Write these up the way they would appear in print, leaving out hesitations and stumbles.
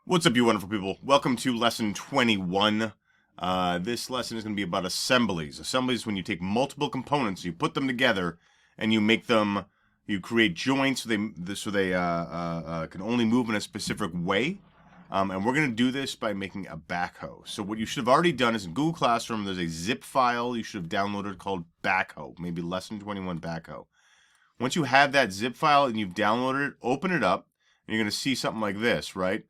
What's up, you wonderful people? Welcome to lesson 21. This lesson is going to be about assemblies. Assemblies when you take multiple components, you put them together, and you make them, you create joints so they can only move in a specific way. And we're going to do this by making a backhoe. So what you should have already done is in Google Classroom, there's a zip file you should have downloaded called Backhoe, maybe lesson 21 Backhoe. Once you have that zip file and you've downloaded it, open it up, and you're going to see something like this, right?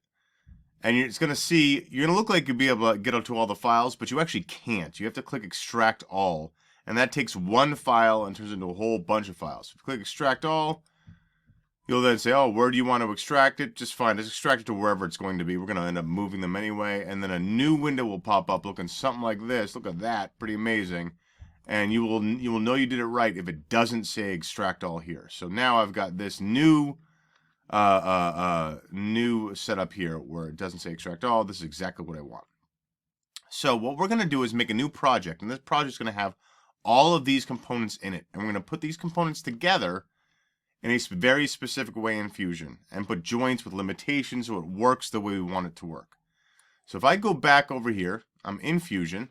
And it's going to see, you're going to look like you'll be able to get up to all the files, but you actually can't. You have to click extract all, and that takes one file and turns into a whole bunch of files. If you click extract all, you'll then say, oh, where do you want to extract it? Just fine, just extract it to wherever it's going to be. We're going to end up moving them anyway, and then a new window will pop up looking something like this. Look at that, pretty amazing. And you will know you did it right if it doesn't say extract all here. So now I've got this new setup here where it doesn't say extract all. This is exactly what I want. So what we're going to do is make a new project, and this project is going to have all of these components in it, and we're going to put these components together in a very specific way in Fusion and put joints with limitations so it works the way we want it to work. So if I go back over here, I'm in Fusion,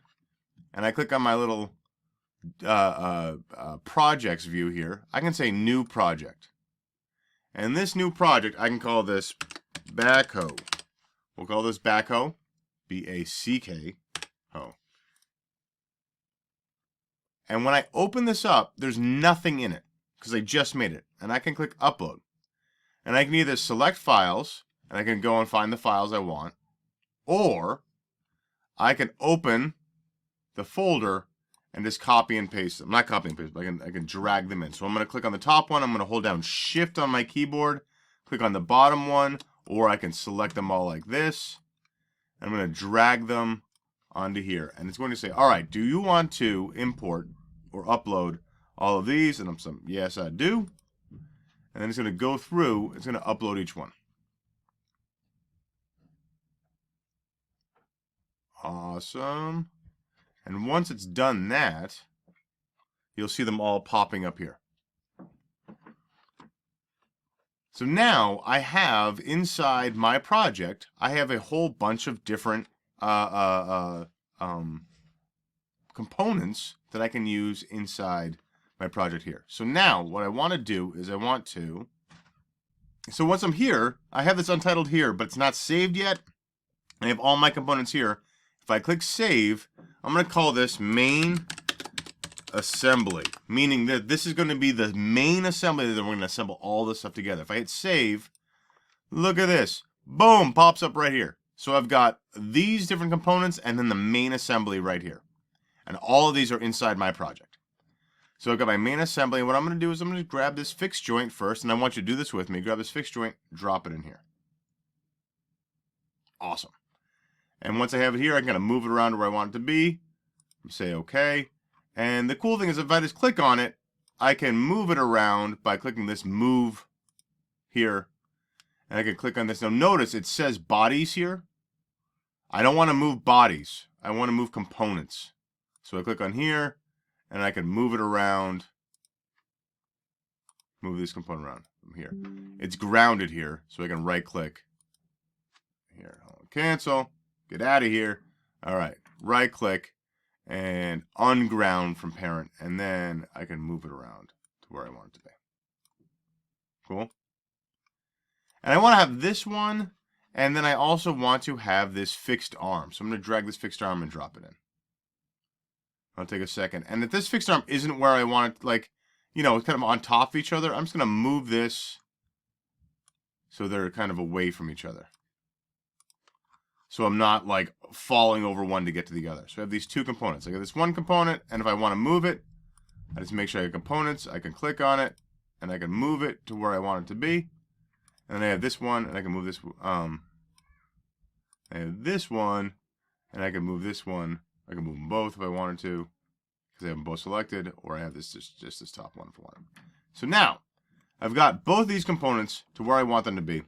and I click on my little projects view here, I can say new project. And this new project, I can call this Backhoe. We'll call this Backhoe, B-A-C-K-O. And when I open this up, there's nothing in it because I just made it. And I can click Upload. And I can either select files, and I can go and find the files I want, or I can open the folder and just copy and paste them. Not copy and paste, but I can drag them in. So I'm going to click on the top one. I'm going to hold down Shift on my keyboard, click on the bottom one, or I can select them all like this. I'm going to drag them onto here. And it's going to say, all right, do you want to import or upload all of these? And I'm saying, yes, I do. And then it's going to go through. It's going to upload each one. Awesome. And once it's done that, you'll see them all popping up here. So now I have inside my project, I have a whole bunch of different components that I can use inside my project here. So now what I want to do is so once I'm here, I have this untitled here, but it's not saved yet. I have all my components here. If I click save, I'm going to call this main assembly, meaning that this is going to be the main assembly that we're going to assemble all this stuff together. If I hit save, look at this. Boom, pops up right here. So I've got these different components and then the main assembly right here. And all of these are inside my project. So I've got my main assembly, and what I'm going to do is I'm going to grab this fixed joint first, and I want you to do this with me. Grab this fixed joint, drop it in here. Awesome. And once I have it here, I can kind of move it around to where I want it to be. Say OK. And the cool thing is if I just click on it, I can move it around by clicking this move here. And I can click on this. Now notice it says bodies here. I don't want to move bodies. I want to move components. So I click on here, and I can move it around. Move this component around from here. It's grounded here, so I can right-click here. Cancel. Get out of here. All right. Right-click and unground from parent, and then I can move it around to where I want it to be. Cool. And I want to have this one, and then I also want to have this fixed arm. So I'm going to drag this fixed arm and drop it in. I'll take a second. And if this fixed arm isn't where I want it, like, you know, it's kind of on top of each other, I'm just going to move this so they're kind of away from each other. So I'm not like falling over one to get to the other. So I have these two components. I got this one component, and if I want to move it, I just make sure I have components. I can click on it, and I can move it to where I want it to be. And then I have this one, and I can move this. I have this one, and I can move this one. I can move them both if I wanted to, because I have them both selected, or I have this just this top one if I want. So now I've got both these components to where I want them to be.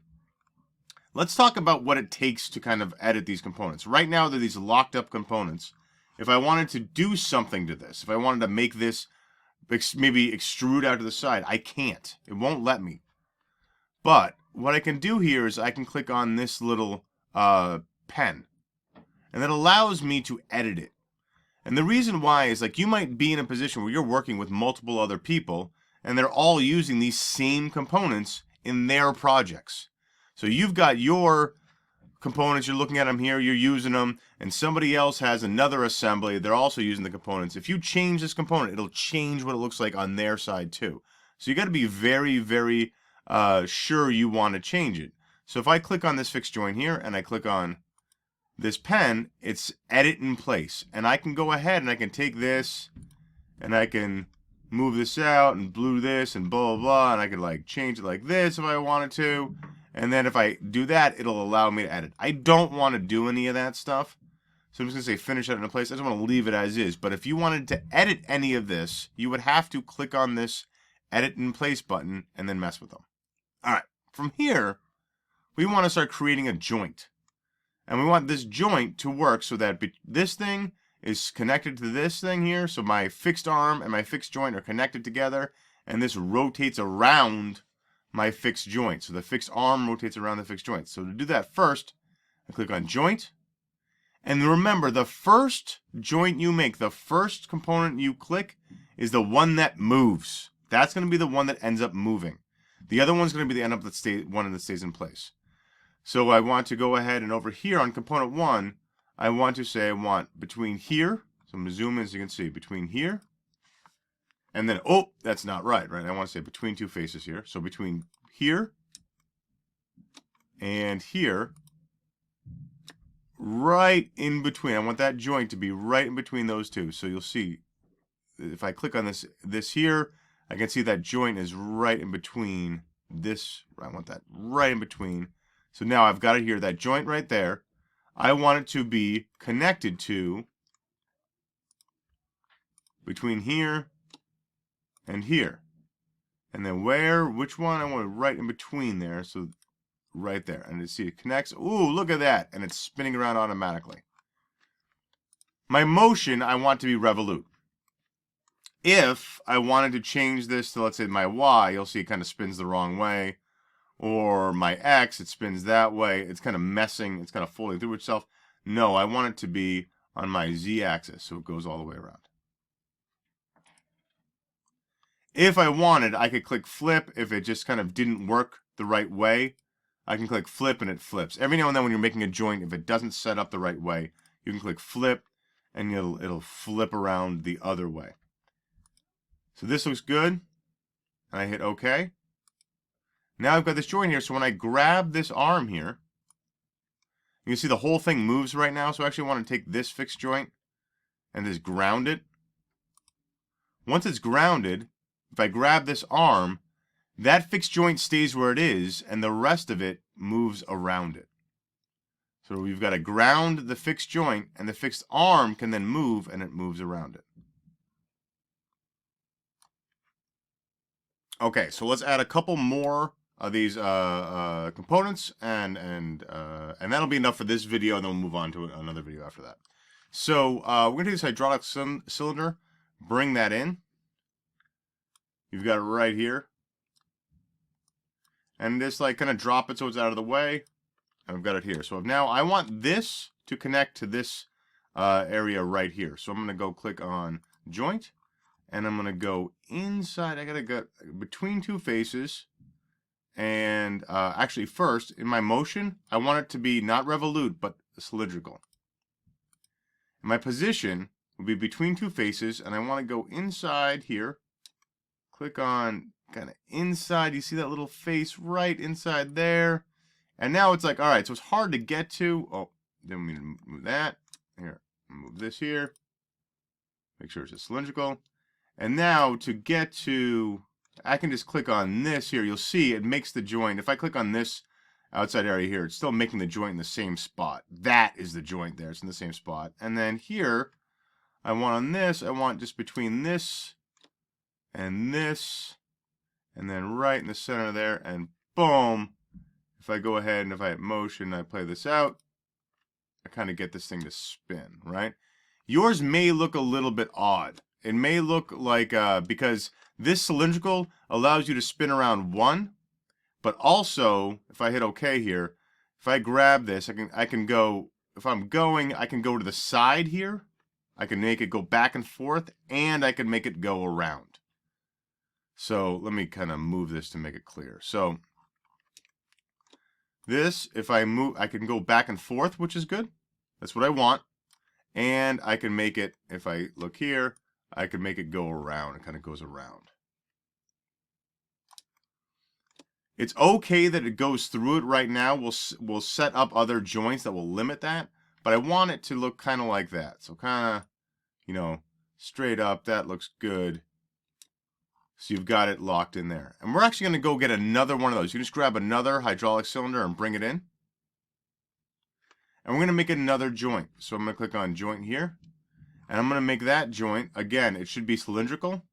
Let's talk about what it takes to kind of edit these components. Right now, they're these locked up components. If I wanted to do something to this, if I wanted to make this maybe extrude out to the side, I can't. It won't let me. But what I can do here is I can click on this little pen. And that allows me to edit it. And the reason why is like you might be in a position where you're working with multiple other people and they're all using these same components in their projects. So you've got your components, you're looking at them here, you're using them, and somebody else has another assembly, they're also using the components. If you change this component, it'll change what it looks like on their side too. So you got to be very, very sure you want to change it. So if I click on this fixed joint here and I click on this pen, it's edit in place. And I can go ahead and I can take this and I can move this out and blue this and blah, blah, blah. And I could like change it like this if I wanted to. And then if I do that, it'll allow me to edit. I don't want to do any of that stuff. So I'm just going to say finish edit in place. I just want to leave it as is. But if you wanted to edit any of this, you would have to click on this edit in place button and then mess with them. All right. From here, we want to start creating a joint. And we want this joint to work so that this thing is connected to this thing here. So my fixed arm and my fixed joint are connected together. And this rotates around my fixed joint. So the fixed arm rotates around the fixed joint. So to do that first, I click on joint. And remember, the first joint you make, the first component you click is the one that moves. That's going to be the one that ends up moving. The other one's going to be the one that stays in place. So I want to go ahead and over here on component 1, I want to say I want between here. So I'm going to zoom in so you can see between here. And then, oh, that's not right? I want to say between two faces here. So between here and here, right in between. I want that joint to be right in between those two. So you'll see, if I click on this here, I can see that joint is right in between this. I want that right in between. So now I've got it here, that joint right there. I want it to be connected to between here and here. And then which one? I want it right in between there. So right there. And you see it connects. Ooh, look at that. And it's spinning around automatically. My motion, I want to be revolute. If I wanted to change this to, let's say, my Y, you'll see it kind of spins the wrong way. Or my X, it spins that way. It's kind of messing. It's kind of folding through itself. No, I want it to be on my Z axis. So it goes all the way around. If I wanted, I could click flip. If it just kind of didn't work the right way, I can click flip and it flips. Every now and then when you're making a joint, if it doesn't set up the right way, you can click flip and it'll flip around the other way. So this looks good. And I hit OK. Now I've got this joint here. So when I grab this arm here, you can see the whole thing moves right now. So I actually want to take this fixed joint and just ground it. Once it's grounded, if I grab this arm, that fixed joint stays where it is, and the rest of it moves around it. So we've got to ground the fixed joint, and the fixed arm can then move, and it moves around it. Okay, so let's add a couple more of these components, and that'll be enough for this video, and then we'll move on to another video after that. So we're going to take this hydraulic cylinder, bring that in. You've got it right here. And just like kind of drop it so it's out of the way. And I've got it here. So now I want this to connect to this area right here. So I'm going to go click on joint. And I'm going to go inside. I got to go between two faces. And actually first, in my motion, I want it to be not revolute, but cylindrical. And my position will be between two faces. And I want to go inside here. Click on kind of inside. You see that little face right inside there. And now it's like, all right, so it's hard to get to. Oh, then we need to move that. Here, move this here. Make sure it's a cylindrical. And now to get to, I can just click on this here. You'll see it makes the joint. If I click on this outside area here, it's still making the joint in the same spot. That is the joint there. It's in the same spot. And then here, I want on this, I want just between this and this, and then right in the center there, and boom. If I go ahead and if I hit motion, I play this out, I kind of get this thing to spin, right? Yours may look a little bit odd. It may look like, because this cylindrical allows you to spin around one, but also, if I hit OK here, if I grab this, I can go, if I'm going, I can go to the side here. I can make it go back and forth, and I can make it go around. So let me kind of move this to make it clear. So this, if I move, I can go back and forth, which is good. That's what I want. And I can make it, if I look here, I can make it go around. It kind of goes around. It's okay that it goes through it right now. We'll set up other joints that will limit that. But I want it to look kind of like that. So kind of, you know, straight up. That looks good. So you've got it locked in there. And we're actually going to go get another one of those. You just grab another hydraulic cylinder and bring it in. And we're going to make another joint. So I'm going to click on joint here. And I'm going to make that joint, again, it should be cylindrical.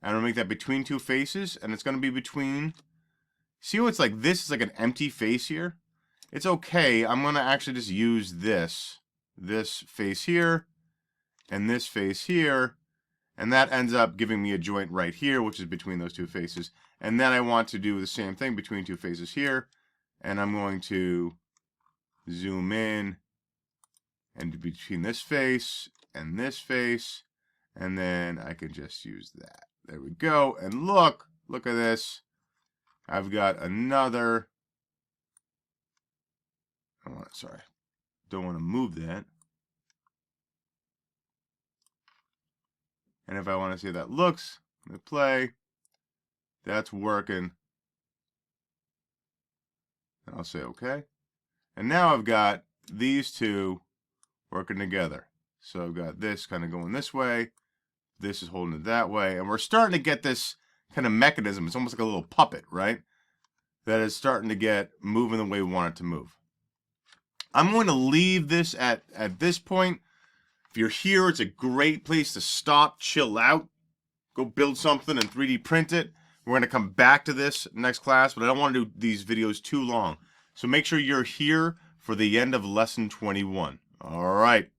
And I'm going to make that between two faces. And it's going to be between, see how it's like this is like an empty face here? It's okay. I'm going to actually just use this face here and this face here. And that ends up giving me a joint right here, which is between those two faces. And then I want to do the same thing between two faces here. And I'm going to zoom in and between this face and this face. And then I can just use that. There we go. And look at this. I've got another. Sorry. Don't want to move that. And if I want to see how that looks, let me play. That's working. And I'll say okay. And now I've got these two working together. So I've got this kind of going this way. This is holding it that way. And we're starting to get this kind of mechanism. It's almost like a little puppet, right? That is starting to get moving the way we want it to move. I'm going to leave this at this point. If you're here, it's a great place to stop, chill out, go build something and 3D print it. We're going to come back to this next class, but I don't want to do these videos too long. So make sure you're here for the end of lesson 21. All right.